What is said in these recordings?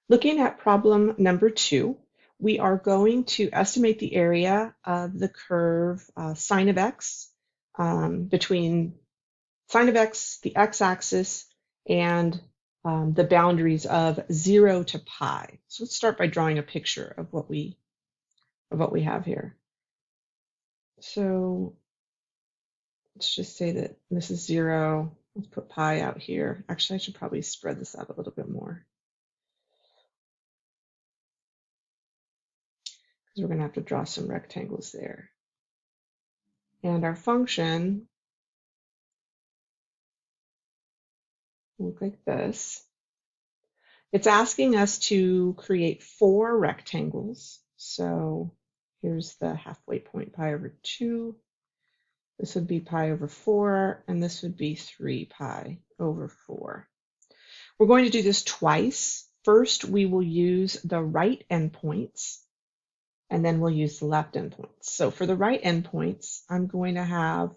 Looking at problem number 2, we are going to estimate the area of the curve sine of x between sine of x, the x-axis, and the boundaries of 0 to pi. So let's start by drawing a picture of what we have here. So let's just say that this is 0. Let's put pi out here. Actually, I should probably spread this out a little bit more, because we're going to have to draw some rectangles there. And our function will look like this. It's asking us to create 4 rectangles. So here's the halfway point, pi over 2. This would be pi over 4, and this would be 3 pi over 4. We're going to do this twice. First, we will use the right endpoints, and then we'll use the left endpoints. So for the right endpoints, I'm going to have,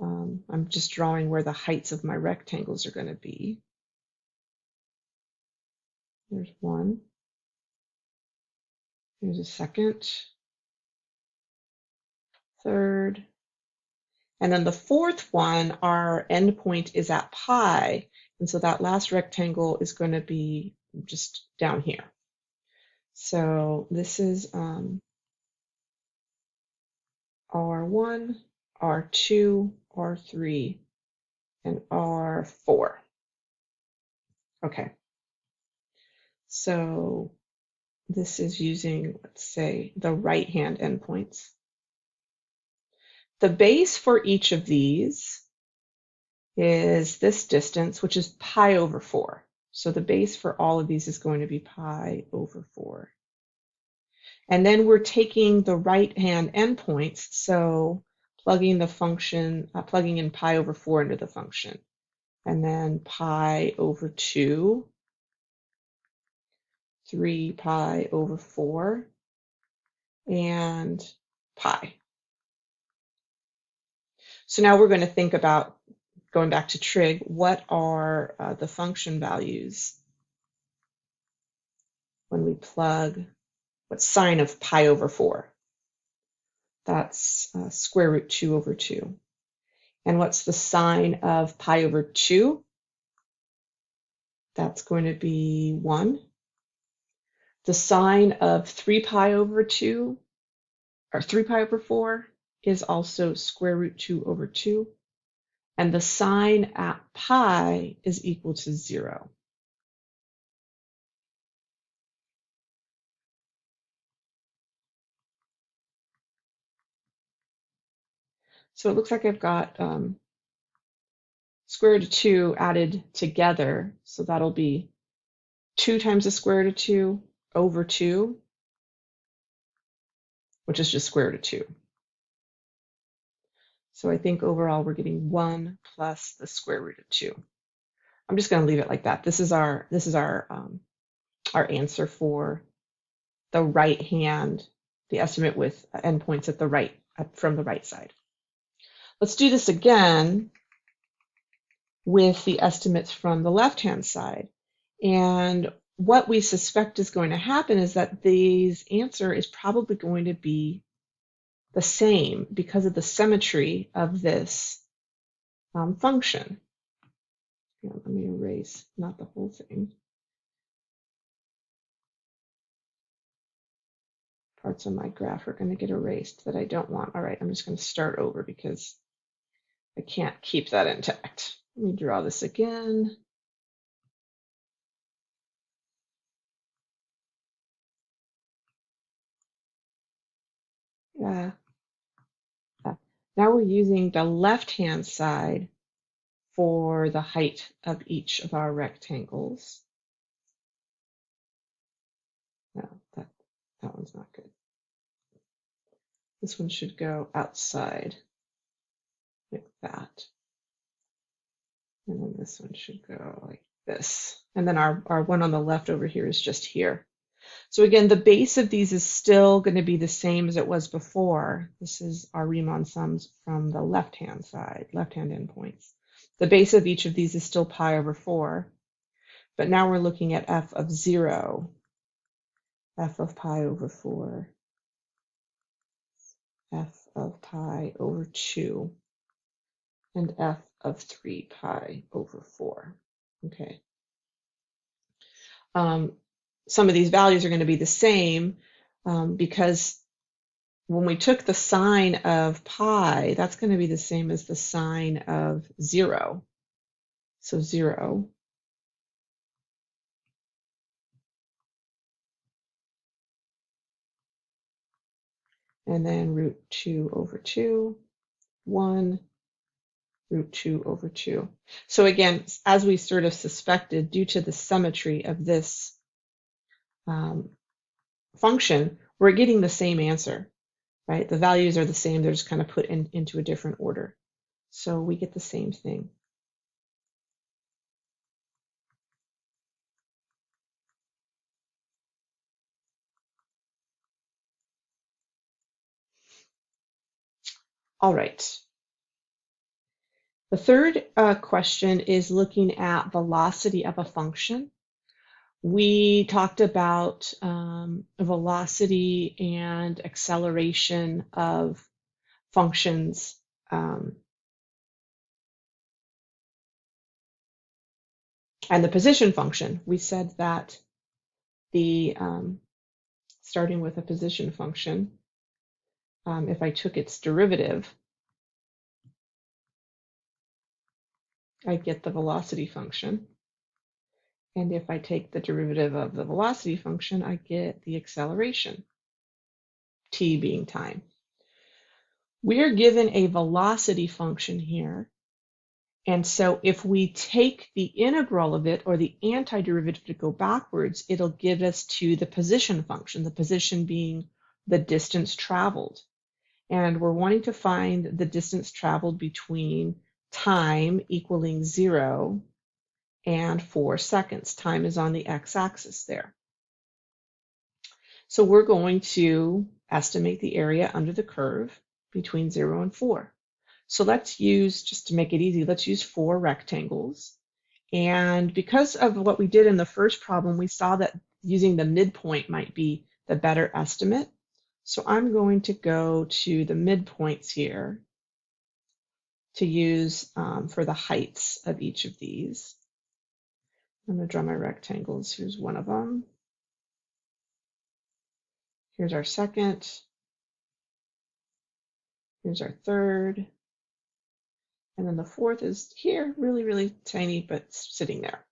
I'm just drawing where the heights of my rectangles are going to be. There's one. Here's a second, third, and then the fourth one, our endpoint is at pi, and so that last rectangle is going to be just down here. So this is R1, R2, R3, and R4. Okay. So this is using, let's say, the right-hand endpoints. The base for each of these is this distance, which is pi over 4. So the base for all of these is going to be pi over 4. And then we're taking the right-hand endpoints, so plugging the function, plugging in pi over 4 into the function. And then pi over 2, 3 pi over 4, and pi. So now we're going to think about, going back to trig, what are the function values when we plug, what's sine of pi over 4? That's square root 2 over 2. And what's the sine of pi over 2? That's going to be 1. The sine of 3 pi over 2, or 3 pi over 4, is also square root 2 over 2. And the sine at pi is equal to 0. So it looks like I've got square root of 2 added together. So that'll be 2 times the square root of 2 over 2, which is just square root of 2. So I think overall we're getting 1 plus the square root of 2. I'm just going to leave it like that. This is our answer for the right hand, the estimate with endpoints at the right, from the right side. Let's do this again with the estimates from the left-hand side. And what we suspect is going to happen is that this answer is probably going to be the same because of the symmetry of this function. Here, let me erase, not the whole thing. Parts of my graph are going to get erased that I don't want. All right, I'm just going to start over because I can't keep that intact. Let me draw this again. Yeah. Now we're using the left-hand side for the height of each of our rectangles. No, that one's not good. This one should go outside like that. And then this one should go like this. And then our one on the left over here is just here. So again, the base of these is still going to be the same as it was before. This is our Riemann sums from the left-hand side, left-hand endpoints. The base of each of these is still pi over 4. But now we're looking at f of 0, f of pi over 4, f of pi over 2, and f of 3 pi over 4. Okay. Some of these values are going to be the same because when we took the sine of pi, that's going to be the same as the sine of 0. So 0. And then root 2 over 2, 1, root 2 over 2. So again, as we sort of suspected, due to the symmetry of this function, we're getting the same answer, right? The values are the same, they're just kind of put into a different order. So we get the same thing. All right. The third question is looking at velocity of a function. We talked about velocity and acceleration of functions and the position function. We said that the starting with a position function, if I took its derivative, I get the velocity function. And if I take the derivative of the velocity function, I get the acceleration, t being time. We're given a velocity function here. And so if we take the integral of it or the antiderivative to go backwards, it'll give us to the position function, the position being the distance traveled. And we're wanting to find the distance traveled between time equaling 0 and 4 seconds. Time is on the x-axis there. So we're going to estimate the area under the curve between 0 and 4. So let's use, just to make it easy, let's use 4 rectangles. And because of what we did in the first problem, we saw that using the midpoint might be the better estimate. So I'm going to go to the midpoints here to use for the heights of each of these. I'm going to draw my rectangles. Here's one of them. Here's our second. Here's our third. And then the fourth is here, really, really tiny, but sitting there.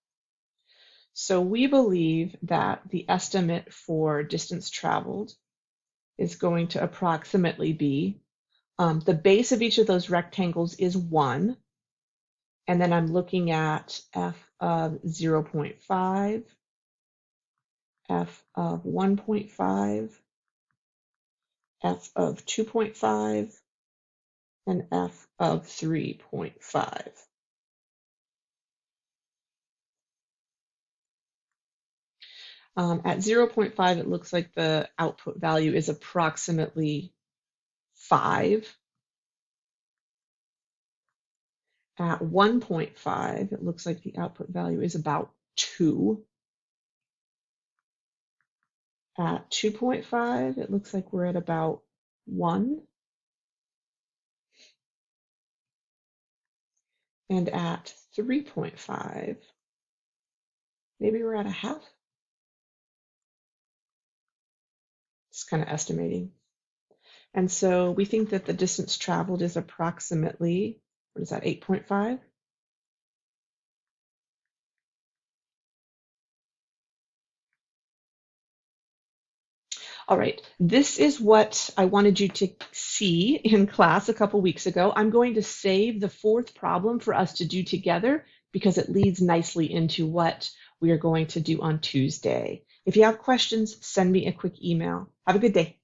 So we believe that the estimate for distance traveled is going to approximately be, the base of each of those rectangles is 1. And then I'm looking at f of 0.5, f of 1.5, f of 2.5, and f of 3.5. At 0.5, it looks like the output value is approximately 5. At 1.5, it looks like the output value is about 2. At 2.5, it looks like we're at about 1. And at 3.5, maybe we're at a half. Just kind of estimating. And so we think that the distance traveled is approximately, what is that, 8.5? All right, this is what I wanted you to see in class a couple weeks ago. I'm going to save the fourth problem for us to do together because it leads nicely into what we are going to do on Tuesday. If you have questions, send me a quick email. Have a good day.